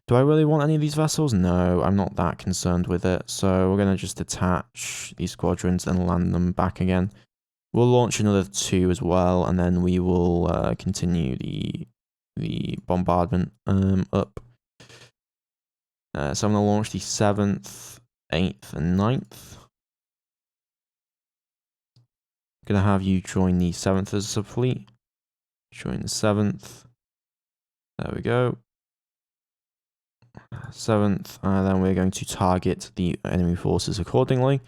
Do I really want any of these vessels? No, I'm not that concerned with it. So we're going to just detach these squadrons and land them back again. We'll launch another 2 as well, and then we will continue the bombardment up. So I'm going to launch the 7th, 8th, and 9th. I'm going to have you join the 7th as a subfleet. Join the 7th. There we go. 7th, and then we're going to target the enemy forces accordingly.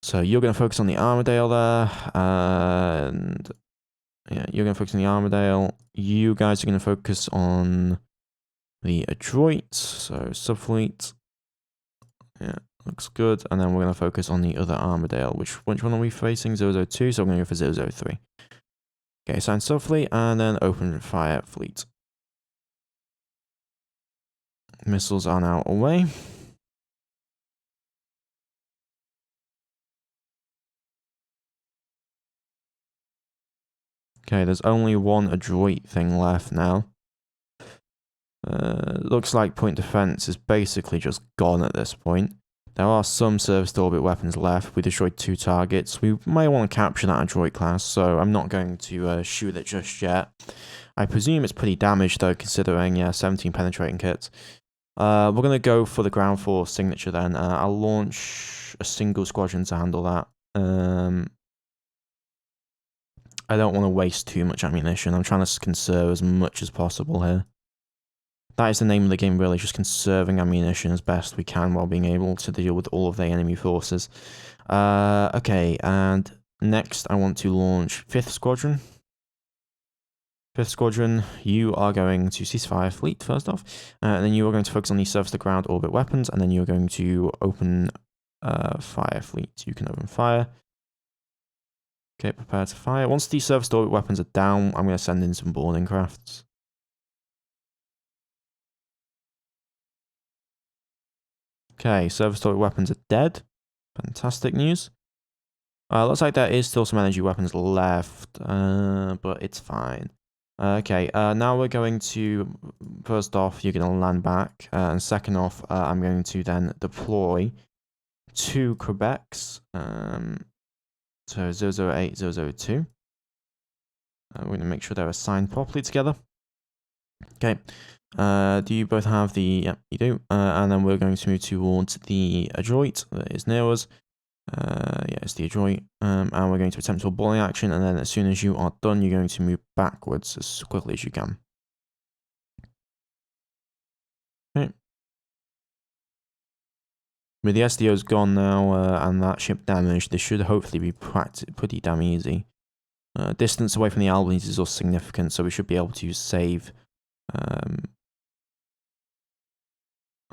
So you're going to focus on the Armadale there, and yeah, you're going to focus on the Armadale. You guys are going to focus on the adroit, so subfleet. Yeah, looks good. And then we're going to focus on the other Armadale. Which one are we facing? 002, so I'm going to go for 003. Okay, assign subfleet, and then open fire fleet. Missiles are now away. Okay, there's only one adroit thing left now. Looks like point defense is basically just gone at this point. There are some surface-to-orbit weapons left. We destroyed 2 targets. We may want to capture that Adroit class, so I'm not going to shoot it just yet. I presume it's pretty damaged, though, considering, yeah, 17 penetrating kits. We're going to go for the ground force signature, then. I'll launch a single squadron to handle that. I don't want to waste too much ammunition. I'm trying to conserve as much as possible here. That is the name of the game, really, just conserving ammunition as best we can while being able to deal with all of the enemy forces. Okay, and next I want to launch 5th Squadron. 5th Squadron, you are going to ceasefire fleet, first off. And then you are going to focus on the surface-to-ground orbit weapons, and then you're going to open fire fleet. You can open fire. Okay, prepare to fire. Once the surface-to-orbit weapons are down, I'm going to send in some boarding crafts. Okay, surface-to-orbit weapons are dead. Fantastic news. Looks like there is still some energy weapons left, but it's fine. Okay, now we're going to, first off, you're going to land back, and second off, I'm going to then deploy 2 Quebecs, so 008, 002. We're going to make sure they're assigned properly together. Okay, do you both have the, yeah, you do, and then we're going to move towards the Adroit that is near us. Yeah, it's the Adroit, and we're going to attempt a boarding action, and then as soon as you are done, you're going to move backwards as quickly as you can. Okay. With the SDOs gone now, and that ship damaged, this should hopefully be pretty damn easy. Distance away from the Albanies is also significant, so we should be able to save.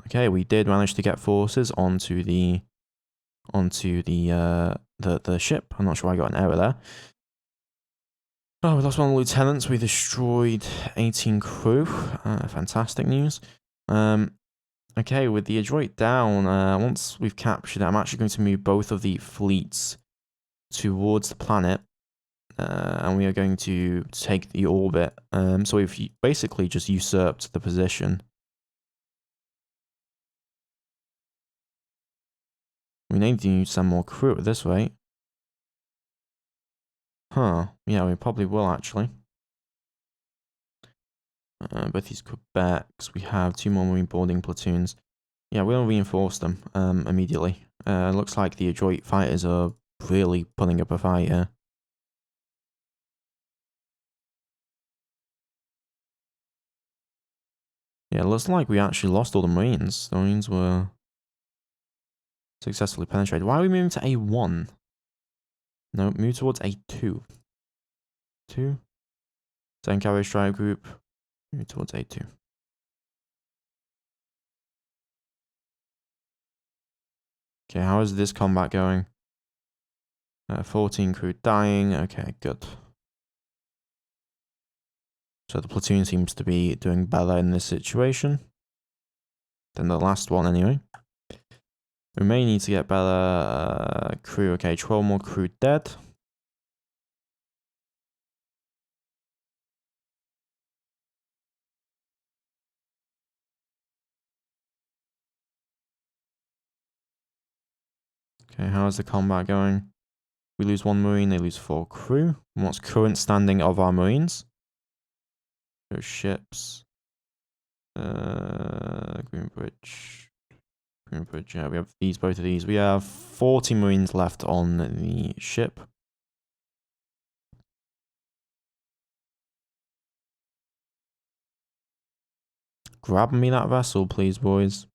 Okay, we did manage to get forces onto the ship. I'm not sure I got an error there. Oh, we lost 1 of the lieutenants. We destroyed 18 crew. Fantastic news. Okay, with the Adroit down, once we've captured it, I'm actually going to move both of the fleets towards the planet. And we are going to take the orbit. So we've basically just usurped the position. We need to send more crew at this rate. Huh. Yeah, we probably will, actually. Both these Quebecs, we have 2 more marine boarding platoons. Yeah, we'll reinforce them immediately. Looks like the Adroit fighters are really putting up a fight here. Yeah, it looks like we actually lost all the Marines. The Marines were successfully penetrated. Why are we moving to A1? No, move towards A2. 2. 10 cavalry strike group. Move towards A2. Okay, how is this combat going? 14 crew dying. Okay, good. So the platoon seems to be doing better in this situation than the last one anyway. We may need to get better crew. Okay, 12 more crew dead. Okay, how is the combat going? We lose 1 marine, they lose 4 crew. And what's current standing of our marines? Those ships. Greenbridge. Greenbridge, yeah, we have these, both of these. We have 40 marines left on the ship. Grab me that vessel, please, boys.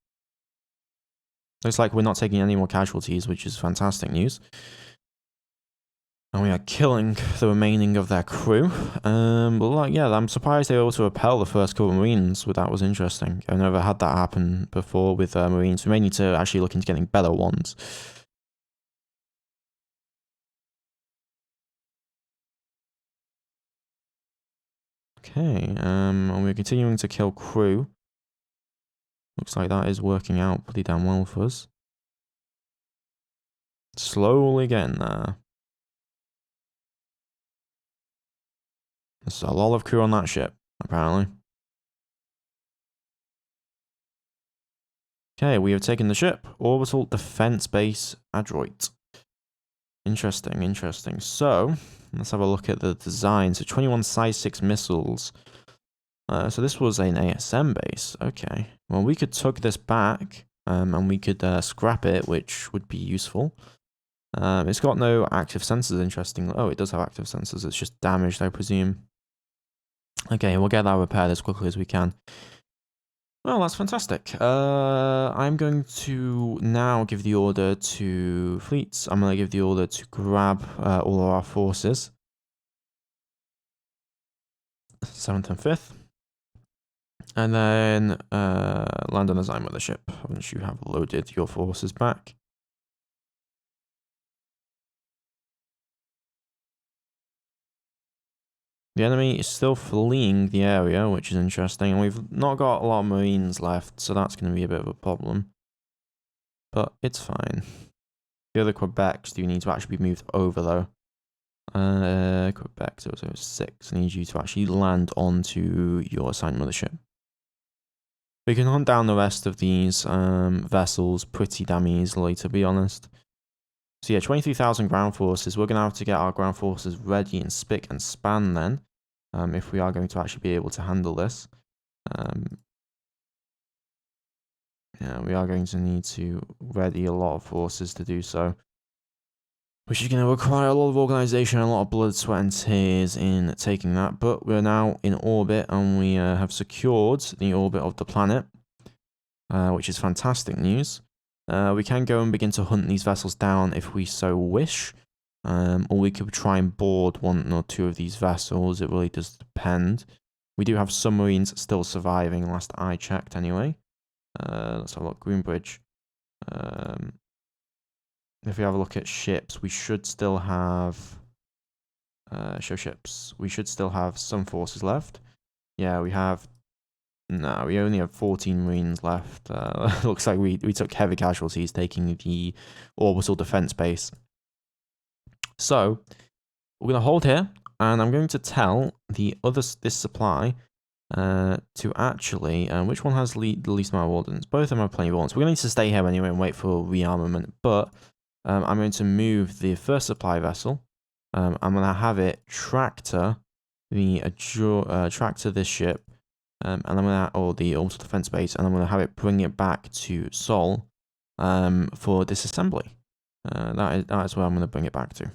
Looks like we're not taking any more casualties, which is fantastic news. And we are killing the remaining of their crew. But like, yeah, I'm surprised they were able to repel the first couple of Marines. That was interesting. I've never had that happen before with Marines. We may need to actually look into getting better ones. Okay, and we're continuing to kill crew. Looks like that is working out pretty damn well for us. Slowly getting there. There's a lot of crew on that ship, apparently. Okay, we have taken the ship. Orbital Defense Base Adroit. Interesting, interesting. So, let's have a look at the design. So, 21 size 6 missiles. So this was an ASM base. Okay. Well, we could tug this back, and we could scrap it, which would be useful. It's got no active sensors, interestingly. Oh, it does have active sensors. It's just damaged, I presume. Okay, we'll get that repaired as quickly as we can. Well, that's fantastic. I'm going to now give the order to fleets. I'm going to give the order to grab all of our forces. 7th and 5th. And then land on a Zyme mothership once you have loaded your forces back. The enemy is still fleeing the area, which is interesting. And we've not got a lot of Marines left, so that's going to be a bit of a problem. But it's fine. The other Quebecs do need to actually be moved over, though. Quebec 006. I need you to actually land onto your assigned mothership. We can hunt down the rest of these vessels pretty damn easily, to be honest. So yeah, 23,000 ground forces. We're going to have to get our ground forces ready and spick and span then, if we are going to actually be able to handle this. Yeah, we are going to need to ready a lot of forces to do so, which is going to require a lot of organisation and a lot of blood, sweat and tears in taking that. But we're now in orbit and we have secured the orbit of the planet, which is fantastic news. We can go and begin to hunt these vessels down if we so wish, or we could try and board 1 or 2 of these vessels. It really does depend. We do have submarines still surviving, last I checked anyway. Let's have a look. Greenbridge. If we have a look at ships, we should still have... show ships. We should still have some forces left. Yeah, we have... No, we only have 14 Marines left. Looks like we took heavy casualties taking the orbital defense base. So, we're going to hold here, and I'm going to tell this supply to actually... which one has the least amount of ordnance? Both of them have plenty of ordnance. We're going to need to stay here anyway and wait for rearmament, but I'm going to move the first supply vessel. I'm going to have it tractor this ship. And I'm gonna, or the orbital defense base, and I'm gonna have it bring it back to Sol, for disassembly. That is where I'm gonna bring it back to.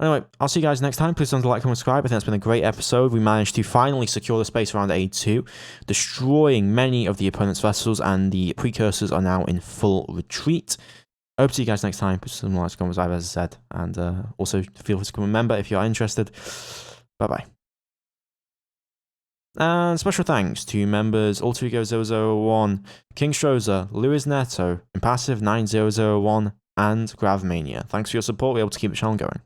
Anyway, I'll see you guys next time. Please don't like, comment, subscribe. I think it's been a great episode. We managed to finally secure the space around A2, destroying many of the opponent's vessels, and the Precursors are now in full retreat. I hope to see you guys next time. Put some likes, comments, as I said, and also feel free to become a member if you are interested. Bye bye. And special thanks to members AlterEgo001, King Strozer, Lewis Neto, Impassive9001, and Gravmania. Thanks for your support. We're able to keep the channel going.